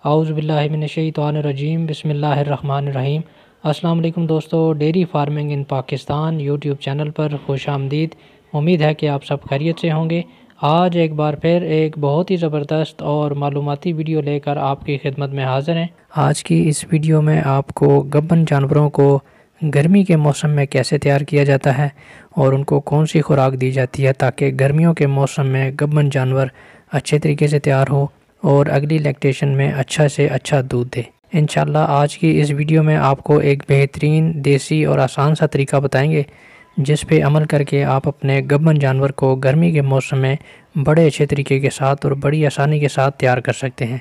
اعوذ باللہ من الشیطان الرجیم بسم اللہ الرحمن الرحیم۔ السلام علیکم دوستو، ڈیری فارمنگ ان پاکستان یوٹیوب چینل پر خوش آمدید۔ امید ہے کہ آپ سب خیریت سے ہوں گے۔ آج ایک بار پھر ایک بہت ہی زبردست اور معلوماتی ویڈیو لے کر آپ کی خدمت میں حاضر ہیں۔ آج کی اس ویڈیو میں آپ کو گبن جانوروں کو گرمی کے موسم میں کیسے تیار کیا جاتا ہے اور ان کو کون سی خوراک دی جاتی ہے تاکہ گرمیوں کے موسم میں گبن جانور اچھے طریقے سے تیار ہو اور اگلی لیکٹیشن میں اچھا سے اچھا دودھ دے۔ انشاءاللہ آج کی اس ویڈیو میں آپ کو ایک بہترین دیسی اور آسان سا طریقہ بتائیں گے جس پہ عمل کر کے آپ اپنے گبن جانور کو گرمی کے موسم میں بڑے اچھے طریقے کے ساتھ اور بڑی آسانی کے ساتھ تیار کر سکتے ہیں۔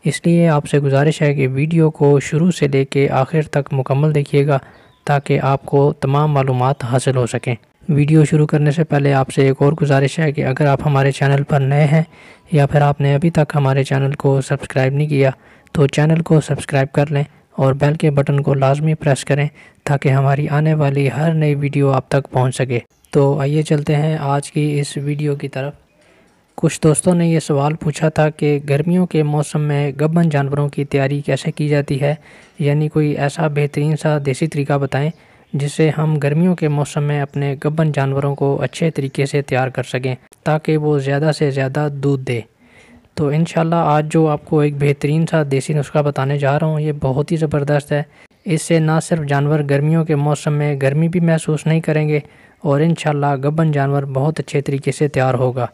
اس لیے آپ سے گزارش ہے کہ ویڈیو کو شروع سے لے کے آخر تک مکمل دیکھیے گا تاکہ آپ کو تمام معلومات حاصل ہو سکیں۔ ویڈیو شروع کرنے سے پہلے آپ سے ایک اور گزارش ہے کہ اگر آپ ہمارے چینل پر نئے ہیں یا پھر آپ نے ابھی تک ہمارے چینل کو سبسکرائب نہیں کیا تو چینل کو سبسکرائب کر لیں اور بیل کے بٹن کو لازمی پریس کریں تاکہ ہماری آنے والی ہر نئی ویڈیو آپ تک پہنچ سکے۔ تو آئیے چلتے ہیں آج کی اس ویڈیو کی طرف۔ کچھ دوستوں نے یہ سوال پوچھا تھا کہ گرمیوں کے موسم میں گبن جانوروں کی تیاری کیسے کی جاتی ہے، یعنی کوئی ایسا بہترین سا دیسی طریقہ بتائیں جس سے ہم گرمیوں کے موسم میں اپنے گبن جانوروں کو اچھے طریقے سے تیار کر سکیں تاکہ وہ زیادہ سے زیادہ دودھ دے۔ تو انشاءاللہ آج جو آپ کو ایک بہترین سا دیسی نسخہ بتانے جا رہا ہوں یہ بہت ہی زبردست ہے۔ اس سے نہ صرف جانور گرمیوں کے موسم میں گرمی بھی محسوس نہیں کریں گے اور انشاءاللہ گبن جانور بہت اچھے طریقے سے تیار ہوگا۔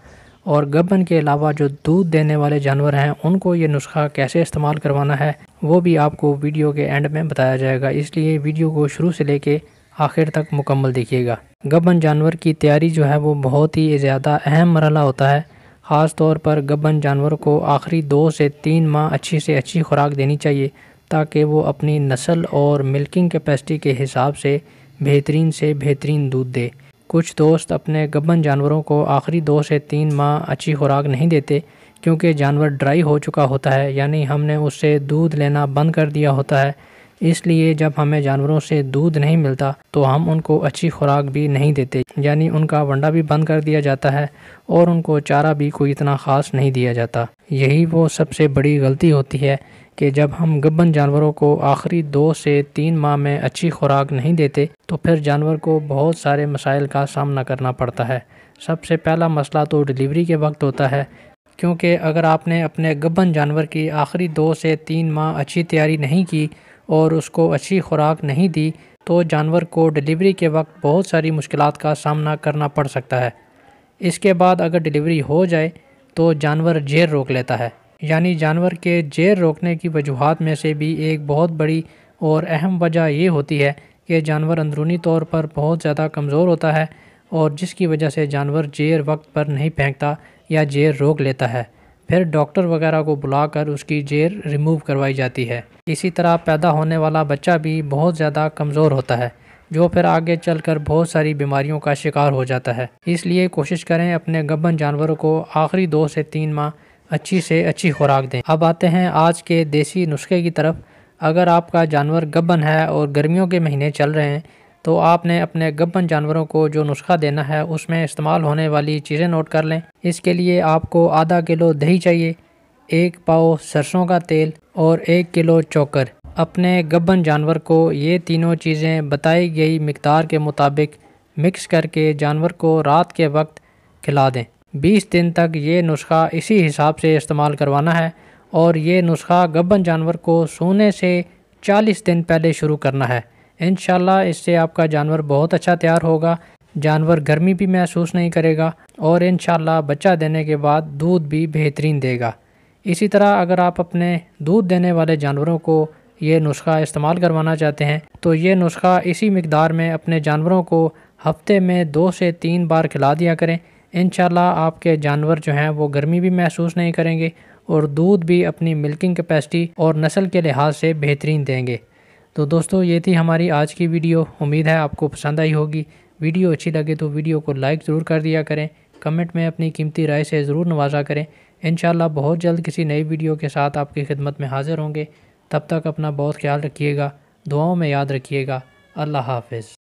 اور گبن کے علاوہ جو دودھ دینے والے جانور ہیں ان کو یہ نسخہ کیسے استعمال کروانا ہے وہ بھی آپ کو ویڈیو کے اینڈ میں بتایا جائے گا، اس لیے ویڈیو کو شروع سے لے کے آخر تک مکمل دیکھیے گا۔ گبن جانور کی تیاری جو ہے وہ بہت ہی زیادہ اہم مرحلہ ہوتا ہے۔ خاص طور پر گبن جانور کو آخری 2 سے 3 ماہ اچھی سے اچھی خوراک دینی چاہیے تاکہ وہ اپنی نسل اور ملکنگ کیپیسٹی کے حساب سے بہترین دودھ دے۔ کچھ دوست اپنے گبن جانوروں کو آخری 2 سے 3 ماہ اچھی خوراک نہیں دیتے کیونکہ جانور ڈرائی ہو چکا ہوتا ہے، یعنی ہم نے اس سے دودھ لینا بند کر دیا ہوتا ہے۔ اس لیے جب ہمیں جانوروں سے دودھ نہیں ملتا تو ہم ان کو اچھی خوراک بھی نہیں دیتے، یعنی ان کا ونڈا بھی بند کر دیا جاتا ہے اور ان کو چارہ بھی کوئی اتنا خاص نہیں دیا جاتا۔ یہی وہ سب سے بڑی غلطی ہوتی ہے کہ جب ہم گبن جانوروں کو آخری 2 سے 3 ماہ میں اچھی خوراک نہیں دیتے تو پھر جانور کو بہت سارے مسائل کا سامنا کرنا پڑتا ہے۔ سب سے پہلا مسئلہ تو ڈیلیوری کے وقت ہوتا ہے، کیونکہ اگر آپ نے اپنے گبن جانور کی آخری 2 سے 3 ماہ اچھی تیاری نہیں کی اور اس کو اچھی خوراک نہیں دی تو جانور کو ڈیلیوری کے وقت بہت ساری مشکلات کا سامنا کرنا پڑ سکتا ہے۔ اس کے بعد اگر ڈیلیوری ہو جائے تو جانور جیر روک لیتا ہے، یعنی جانور کے جیر روکنے کی وجوہات میں سے بھی ایک بہت بڑی اور اہم وجہ یہ ہوتی ہے کہ جانور اندرونی طور پر بہت زیادہ کمزور ہوتا ہے اور جس کی وجہ سے جانور جیر وقت پر نہیں پھینکتا یا جیر روک لیتا ہے، پھر ڈاکٹر وغیرہ کو بلا کر اس کی جیر ریموو کروائی جاتی ہے۔ اسی طرح پیدا ہونے والا بچہ بھی بہت زیادہ کمزور ہوتا ہے جو پھر آگے چل کر بہت ساری بیماریوں کا شکار ہو جاتا ہے۔ اس لیے کوشش کریں اپنے گبن جانوروں کو آخری 2 سے 3 ماہ اچھی سے اچھی خوراک دیں۔ اب آتے ہیں آج کے دیسی نسخے کی طرف۔ اگر آپ کا جانور گبن ہے اور گرمیوں کے مہینے چل رہے ہیں تو آپ نے اپنے گبن جانوروں کو جو نسخہ دینا ہے اس میں استعمال ہونے والی چیزیں نوٹ کر لیں۔ اس کے لیے آپ کو آدھا کلو دہی چاہیے، 1 پاؤ سرسوں کا تیل اور 1 کلو چوکر۔ اپنے گبن جانور کو یہ تینوں چیزیں بتائی گئی مقدار کے مطابق مکس کر کے جانور کو رات کے وقت کھلا دیں۔ 20 دن تک یہ نسخہ اسی حساب سے استعمال کروانا ہے اور یہ نسخہ گبن جانور کو سونے سے 40 دن پہلے شروع کرنا ہے۔ انشاءاللہ اس سے آپ کا جانور بہت اچھا تیار ہوگا، جانور گرمی بھی محسوس نہیں کرے گا اور انشاءاللہ بچہ دینے کے بعد دودھ بھی بہترین دے گا۔ اسی طرح اگر آپ اپنے دودھ دینے والے جانوروں کو یہ نسخہ استعمال کروانا چاہتے ہیں تو یہ نسخہ اسی مقدار میں اپنے جانوروں کو ہفتے میں 2 سے 3 بار کھلا دیا کریں۔ انشاءاللہ آپ کے جانور جو ہیں وہ گرمی بھی محسوس نہیں کریں گے اور دودھ بھی اپنی ملکنگ کیپیسٹی اور نسل کے لحاظ سے بہترین دیں گے۔ تو دوستو یہ تھی ہماری آج کی ویڈیو، امید ہے آپ کو پسند آئی ہوگی۔ ویڈیو اچھی لگے تو ویڈیو کو لائک ضرور کر دیا کریں، کمنٹ میں اپنی قیمتی رائے سے ضرور نوازا کریں۔ انشاءاللہ بہت جلد کسی نئی ویڈیو کے ساتھ آپ کی خدمت میں حاضر ہوں گے۔ تب تک اپنا بہت خیال رکھیے گا، دعاؤں میں یاد رکھیے گا۔ اللہ حافظ۔